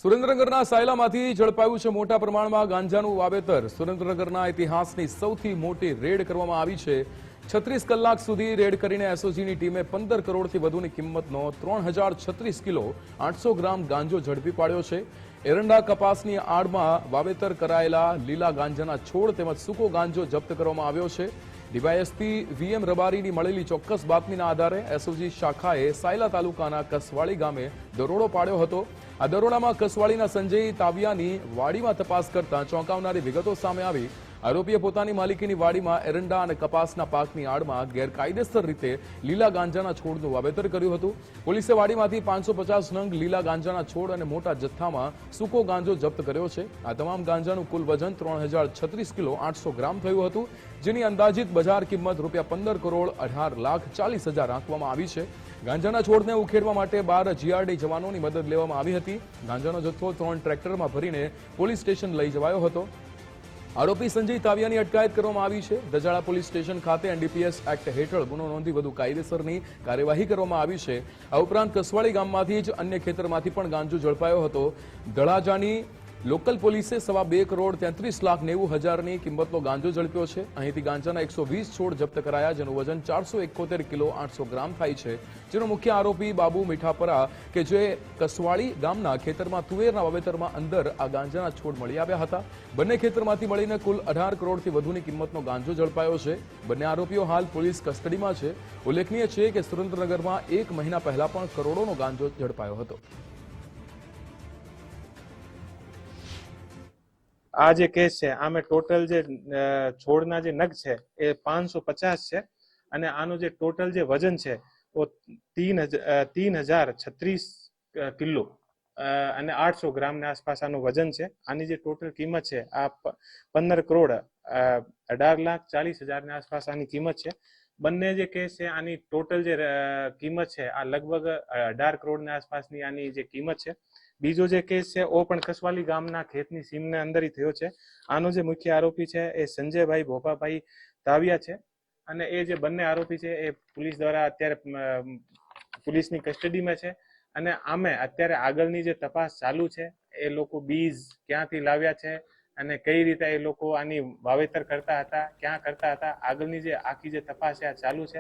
સુરેન્દ્રનગરના સાયલામાંથી ઝડપાયું છે મોટા પ્રમાણમાં ગાંજાનું વાવેતર। સુરેન્દ્રનગરના ઇતિહાસની સૌથી મોટી રેડ કરવામાં આવી છે। 36 કલાક સુધી રેડ કરીને એસઓજીની ટીમે 15 કરોડથી વધુની કિંમતનો 3036 કિલો 800 ગ્રામ ગાંજો ઝડપી પાડ્યો છે। એરંડા કપાસની આડમાં વાવેતર કરાયેલા લીલા ગાંજાના છોડ તેમજ સૂકો ગાંજો જપ્ત કરવામાં આવ્યો છે। ડીવાયએસપી વીએમ રબારીની મળેલી ચોક્કસ બાતમીના આધારે એસઓજી શાખાએ સાયલા તાલુકાના કસવાળી ગામે દરોડો પાડ્યો હતો। આ દરોડામાં કસવાળીના સંજય તાવિયાની વાડીમાં તપાસ કરતા ચોંકાવનારી વિગતો સામે આવી। આરોપીએ પોતાની માલિકીની વાડીમાં એરંડા અને કપાસના પાકની આડમાં ગેરકાયદેસર રીતે લીલા ગાંજાના છોડનું વાવેતર કર્યું હતું। પોલીસે વાડીમાંથી 550 નંગ લીલા ગાંજાના છોડ અને મોટા જથ્થામાં સૂકો ગાંજો જપ્ત કર્યો છે। આ તમામ ગાંજાનું કુલ વજન 3036 કિલો 800 ગ્રામ થયું હતું, જેની અંદાજિત બજાર કિંમત ₹15 કરોડ 18,40,000 આંકવામાં આવી છે। ગાંજાના છોડને ઉખેડવા માટે 12 જીઆરડી જવાનોની મદદ લેવામાં આવી હતી। ગાંજાનો જથ્થો 3 ટ્રેક્ટરમાં ભરીને પોલીસ સ્ટેશન લઈ જવાયો હતો। આરોપી સંજય તાવિયાની અટકાયત કરવામાં આવી છે। દજાડા પોલીસ સ્ટેશન ખાતે એનડીપીએસ એક્ટ હેઠળ ગુનો નોંધી વધુ કાયદેસરની કાર્યવાહી કરવામાં આવી છે। આ ઉપરાંત કસવાળી ગામમાંથી જ અન્ય ખેતરમાંથી પણ ગાંજો ઝડપાયો હતો। તળાજાની લોકલ પોલીસે 2.5 કરોડ 33,90,000ની કિંમતનો ગાંજો ઝડપ્યો છે। અહીંથી ગાંજાના 120 છોડ જપ્ત કરાયા, જેનું વજન 471 કિલો 800 ગ્રામ થાય છે। જેનો મુખ્ય આરોપી બાબુ મીઠાપરા કે જે કસવાળી ગામના ખેતરમાં તુવેરના વાવેતરમાં અંદર આ ગાંજાના છોડ મળી આવ્યા હતા। બંને ખેતરમાંથી મળીને કુલ 18 કરોડથી વધુની કિંમતનો ગાંજો ઝડપાયો છે। બંને આરોપીઓ હાલ પોલીસ કસ્ટડીમાં છે। ઉલ્લેખનીય છે કે સુરેન્દ્રનગરમાં 1 મહિના પહેલા પણ કરોડોનો ગાંજો ઝડપાયો હતો। આ જે કેસ છે આમે ટોટલ જે છોડના જે નગ છે એ 550 છે અને આનું જે ટોટલ જે વજન છે वो 3036 કિલો અને 800 ગ્રામની આસપાસ આનું વજન છે। આની જે ટોટલ કિંમત છે આ 15 કરોડ 18,40,000ની આસપાસ આની કિંમત છે। બંને જે કેસ છે આની ટોટલ જે કિંમત છે આ લગભગ 18 કરોડની આસપાસની આની જે કિંમત છે। બીજો જે કેસ છે ઓ પણ કસવાલી ગામના ખેતની સીમને અંદર થયો છે। આનો જે મુખ્ય આરોપી છે એ સંજયભાઈ ભોપાભાઈ તાવિયા છે અને એ જે બંને આરોપી છે એ પોલીસ દ્વારા અત્યારે પોલીસની કસ્ટડીમાં છે અને આમે અત્યારે આગળની જે તપાસ ચાલુ છે એ લોકો બીજ ક્યાંથી લાવ્યા છે અને કઈ રીતે એ લોકો આની વાવેતર કરતા હતા, ક્યાં કરતા હતા, આગળની જે આખી જે તપાસ છે આ ચાલુ છે।